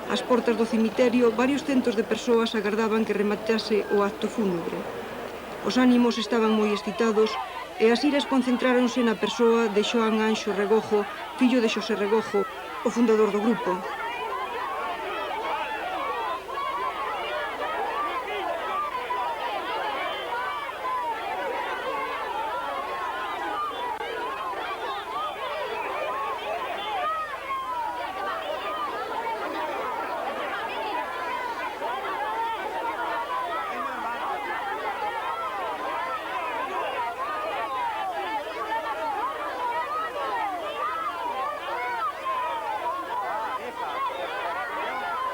Ás portas do cemiterio, varios centos de persoas agardaban que rematase o acto fúnebre. Os ánimos estaban moi excitados e as iras concentráronse na persoa de Xoán Anxo Regojo, fillo de Xosé Regojo, o fundador do grupo.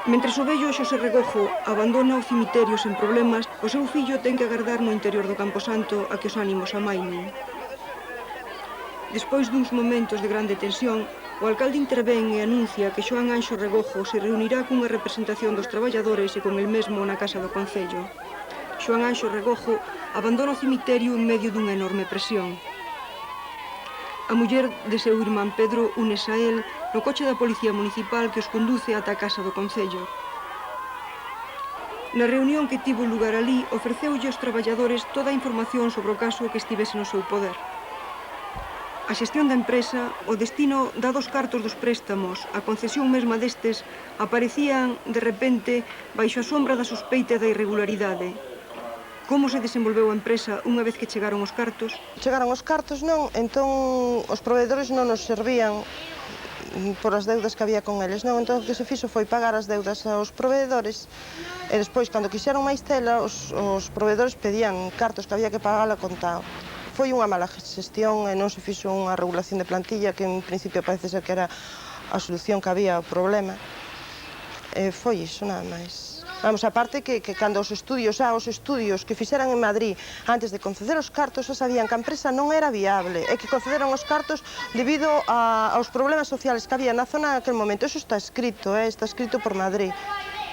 Mentres o vello Xosé Regojo abandona o cemiterio sen problemas, o seu fillo ten que agardar no interior do Camposanto a que os ánimos amainen. Despois duns momentos de grande tensión, o alcalde intervén e anuncia que Xoán Anxo Regojo se reunirá cunha representación dos traballadores e con el mesmo na Casa do Concello. Xoán Anxo Regojo abandona o cemiterio en medio dunha enorme presión. A muller de seu irmán Pedro únese a él no coche da Policía Municipal que os conduce ata a Casa do Concello. Na reunión que tivo lugar ali, ofreceulle aos traballadores toda a información sobre o caso que estivese no seu poder. A xestión da empresa, o destino dados cartos dos préstamos, a concesión mesma destes, aparecían, de repente, baixo a sombra da sospeita da irregularidade. Como se desenvolveu a empresa unha vez que chegaron os cartos? Chegaron os cartos, non, entón os proveedores non nos servían por as deudas que había con eles, non, entón o que se fixo foi pagar as deudas aos proveedores e despois, cando quixeron máis tela, os proveedores pedían cartos que había que pagar a contado. Foi unha mala xestión e non se fixo unha regulación de plantilla que en principio parece ser que era a solución que había ao problema. Foi iso, nada máis. Vamos, aparte que cando os estudios que fixeran en Madrid antes de conceder os cartos, xa sabían que a empresa non era viable e que concederon os cartos debido aos problemas sociales que había na zona naquele momento. Eso está escrito por Madrid.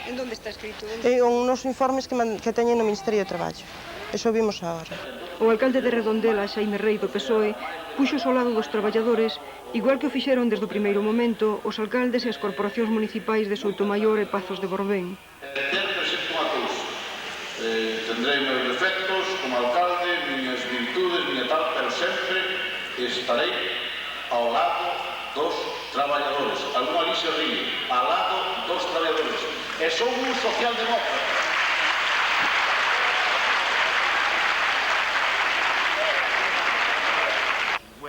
En onde está escrito? Nos informes que teñen no Ministerio de Traballo. Eso vimos agora. O alcalde de Redondela, Xaime Rei do PSOE, puxos ao lado dos traballadores, igual que o fixeron desde o primeiro momento os alcaldes e as corporacións municipais de Soutomaior e Pazos de Borbén. Tendrei meus defectos como alcalde, miñas virtudes, miña tal, pero sempre estarei ao lado dos traballadores. Algún ali se ríe, ao lado dos traballadores. E son un socialdemócrata.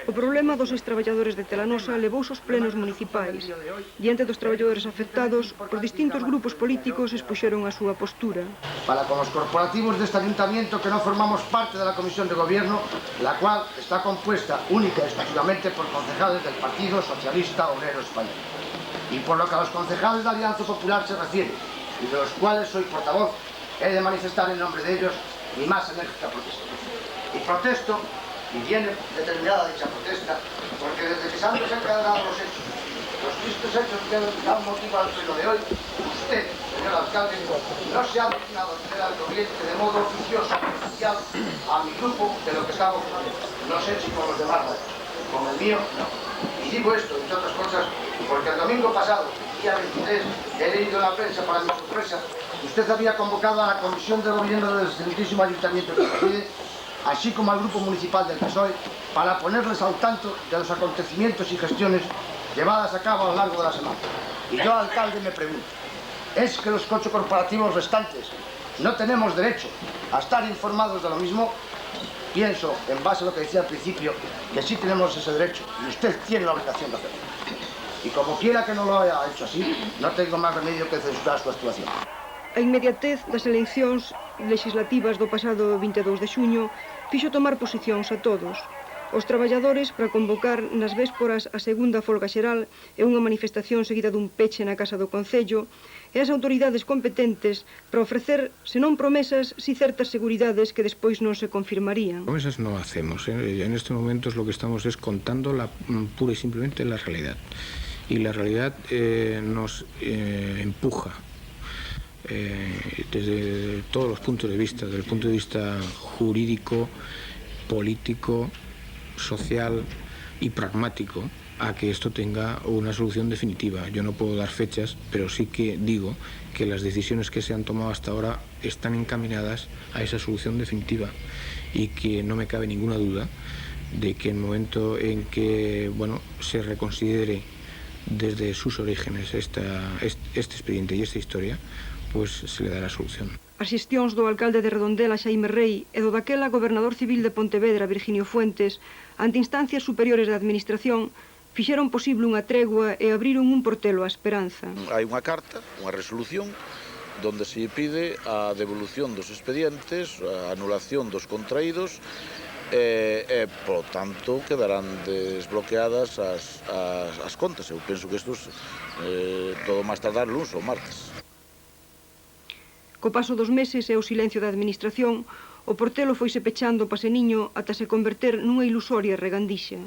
O problema dos ex-traballadores de Telanosa levouse aos plenos municipais. Diante dos traballadores afectados, os distintos grupos políticos expuxeron a súa postura. Para con los corporativos de este ayuntamiento que no formamos parte de la comisión de gobierno, la cual está compuesta única y exclusivamente por concejales del Partido Socialista Obrero Español. Y por lo que a los concejales de Alianza Popular se refiere, y de los cuales soy portavoz, he de manifestar en nombre de ellos mi más enérgica protesta. Y protesto, y viene determinada dicha protesta, porque desde que se han desencadenado los hechos, los tristes hechos que dan motivo al pleno de hoy, usted, señor alcalde, no se ha dignado a tener al corriente de modo oficioso y oficial a mi grupo de lo que estamos haciendo. No sé si con los demás, con el mío, no. Y digo esto, entre otras cosas, porque el domingo pasado, día 23, he leído en la prensa, para mi sorpresa, usted había convocado a la comisión de gobierno del excelentísimo ayuntamiento que preside, así como al grupo municipal del PSOE, para ponerles al tanto de los acontecimientos y gestiones llevadas a cabo a lo largo de la semana. Y yo, alcalde, me pregunto, ¿es que los 8 corporativos restantes no tenemos derecho a estar informados de lo mismo? Pienso, en base a lo que decía al principio, que sí tenemos ese derecho y usted tiene la obligación de hacerlo. Y como quiera que no lo haya hecho así, no tengo más remedio que censurar su actuación. A inmediatez das eleccións legislativas do pasado 22 de xuño fixo tomar posicións a todos. Os traballadores para convocar nas vésporas a segunda folga xeral e unha manifestación seguida dun peche na Casa do Concello e as autoridades competentes para ofrecer, senón promesas, si certas seguridades que despois non se confirmarían. Promesas no hacemos. En estos momentos lo que estamos es contando pura y simplemente la realidad. Y la realidad nos empuja desde todos los puntos de vista, desde el punto de vista jurídico, político, social y pragmático, a que esto tenga una solución definitiva. Yo no puedo dar fechas, pero sí que digo que las decisiones que se han tomado hasta ahora están encaminadas a esa solución definitiva y que no me cabe ninguna duda de que en el momento en que se reconsidere desde sus orígenes este expediente y esta historia, pues se le dará solución. As xestións do alcalde de Redondela, Xaime Rei, e do daquela gobernador civil de Pontevedra, Virginio Fuentes, ante instancias superiores da administración, fixeron posible unha tregua e abriron un portelo á esperanza. Hai unha carta, unha resolución, donde se pide a devolución dos expedientes, a anulación dos contraídos, e, por tanto, quedarán desbloqueadas as contas. Eu penso que isto todo máis tardar luns ou martes. Co paso dos meses e o silencio da administración, o portelo foise pechando o paseniño ata se converter nunha ilusoria regandixa.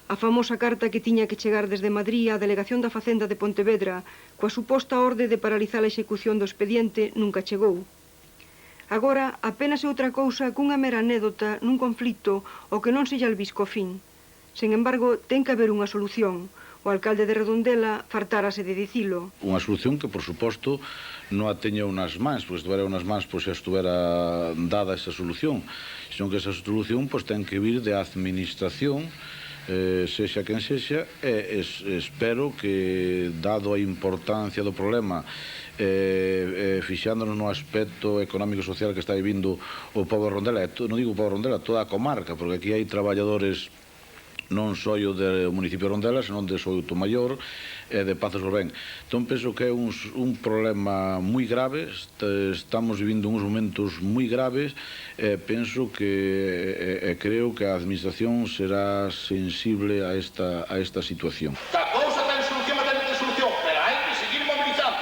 A famosa carta que tiña que chegar desde Madrid á Delegación da Facenda de Pontevedra coa suposta orde de paralizar a execución do expediente nunca chegou. Agora, apenas é outra cousa cunha mera anécdota nun conflito ao que non se lle albisco fin. Sen embargo, ten que haber unha solución. O alcalde de Redondela fartárase de dicilo. Unha solución que, por suposto, non a teña unas mans, pois estuvera unas mans, pois xa estuvera dada esa solución, senón que esa solución pois ten que vir de administración, sexa quen sexa, e espero que, dado a importancia do problema, fixándonos no aspecto económico e social que está vivindo o pobo de Redondela, non digo o pobo de Redondela, toda a comarca, porque aquí hai traballadores non só o do municipio de Redondela, senón de Soutomaior e de Pazos do Ben. Entón, penso que é un problema moi grave, estamos vivindo uns momentos moi graves, e penso que creo que a administración será sensible a esta situación. A cousa ten solución, mas ten solución, pero hai que seguir mobilizando.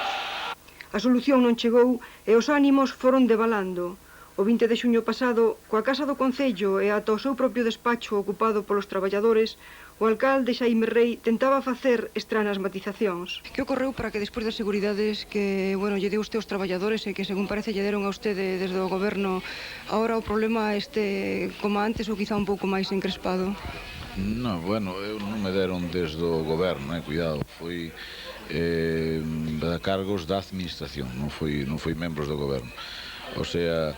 A solución non chegou e os ánimos foron devalando. O 20 de xuño pasado, coa Casa do Concello e ata o seu propio despacho ocupado polos traballadores, o alcalde Xaime Rei tentaba facer estranas matizacións. Que ocorreu para que despois das seguridades que, lle deu usted aos traballadores e que, según parece, lle deron a usted desde o goberno, agora o problema este como antes ou quizá un pouco máis encrespado? Non, eu non me deron desde o goberno, cuidado, foi cargos da administración, non foi membros do goberno. O sea,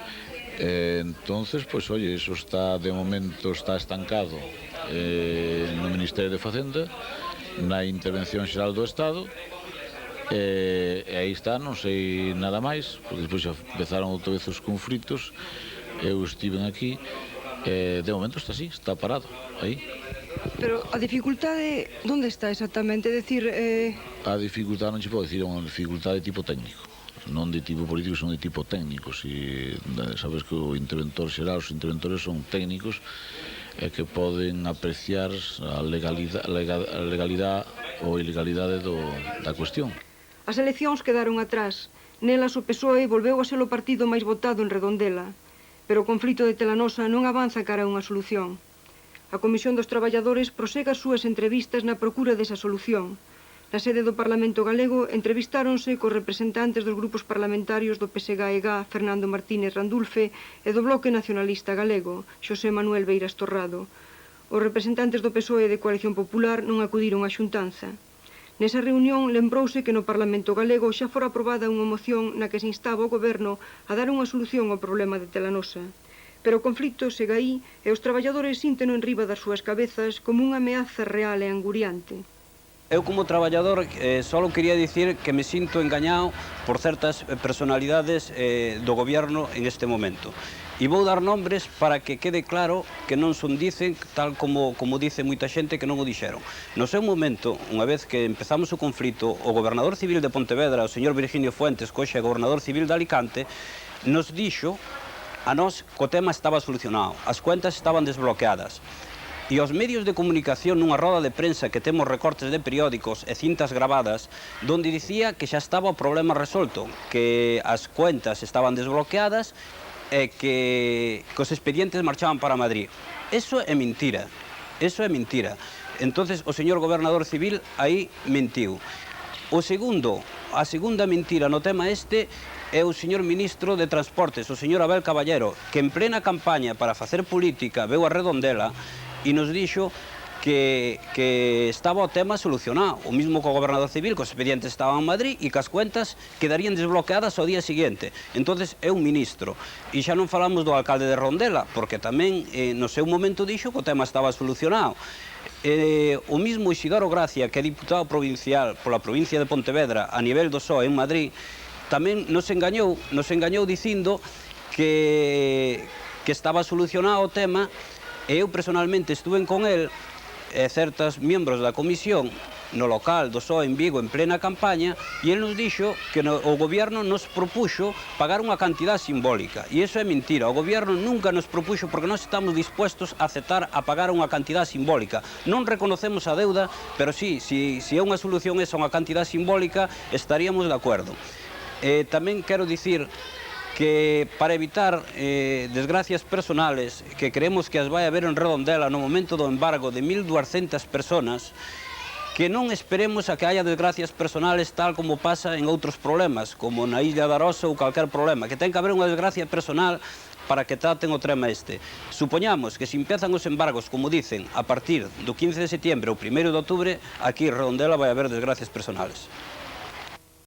entonces, pois, eso está, de momento, está estancado no Ministerio de Facenda, na Intervención Xeral do Estado, e aí está, non sei nada máis, porque despois xa empezaron outra vez os conflitos, eu estive aquí, de momento está así, está parado, aí. Pero a dificultade, onde está exactamente? É dicir... A dificultade non se pode dicir, é unha dificultade de tipo técnico. Non de tipo político, son de tipo técnico. Sabes que o interventor xeral, os interventores son técnicos que poden apreciar a legalidade ou ilegalidade da cuestión. As eleccións quedaron atrás. Nelas o PSOE volveu a ser o partido máis votado en Redondela. Pero o conflito de Telanosa non avanza cara a unha solución. A Comisión dos Traballadores prosega as súas entrevistas na procura desa solución. Na sede do Parlamento Galego entrevistáronse cos representantes dos grupos parlamentarios do PSGAEG, Fernando Martínez Randulfe, e do Bloque Nacionalista Galego, Xosé Manuel Beiras Torrado. Os representantes do PSOE e de Coalición Popular non acudiron á xuntanza. Nesa reunión lembrouse que no Parlamento Galego xa fora aprobada unha moción na que se instaba o Goberno a dar unha solución ao problema de Telanosa. Pero o conflito segue aí e os traballadores sínteno en riba das súas cabezas como unha ameaza real e anguriante. Eu como traballador só quería dicir que me sinto engañado por certas personalidades do goberno en este momento. E vou dar nombres para que quede claro que non son dicen, tal como dice moita xente que non o dixeron. No seu momento, unha vez que empezamos o conflito, o gobernador civil de Pontevedra, o señor Virginio Fuentes, que hoxe é gobernador civil de Alicante, nos dixo a nós que o tema estaba solucionado, as cuentas estaban desbloqueadas. E os medios de comunicación nunha roda de prensa que temos recortes de periódicos e cintas gravadas donde dicía que xa estaba o problema resolto, que as cuentas estaban desbloqueadas e que os expedientes marchaban para Madrid. Eso é mentira, eso é mentira. Entonces o señor gobernador civil aí mentiu. A segunda mentira no tema este é o señor ministro de Transportes, o señor Abel Caballero, que en plena campaña para facer política veu a Redondela e nos dixo que estaba o tema solucionado. O mismo co gobernador civil, que os expedientes estaban en Madrid e que as cuentas quedarían desbloqueadas ao día seguinte. Entonces é un ministro. E xa non falamos do alcalde de Rondela, porque tamén no seu momento dixo que o tema estaba solucionado. O mismo Isidoro Gracia, que é diputado provincial pola provincia de Pontevedra a nivel do PSOE en Madrid, tamén nos engañou dicindo que estaba solucionado o tema, e eu personalmente estuve con el e certos membros da comisión no local do PSOE en Vigo en plena campaña, e ele nos dixo que o goberno nos propuxo pagar unha cantidad simbólica, e iso é mentira. O goberno nunca nos propuxo, porque nós estamos dispuestos a aceptar a pagar unha cantidad simbólica. Non reconocemos a deuda, pero sí, se é unha solución esa, unha cantidad simbólica, estaríamos de acordo. Tamén quero dicir que para evitar desgracias personales que creemos que as vai haber en Redondela no momento do embargo de 1.200 personas, que non esperemos a que haya desgracias personales tal como pasa en outros problemas, como na Illa de Arosa ou calquer problema, que ten que haber unha desgracia personal para que traten o tema este. Supoñamos que se empezan os embargos, como dicen, a partir do 15 de setiembre ou 1 de outubro, aquí en Redondela vai haber desgracias personales.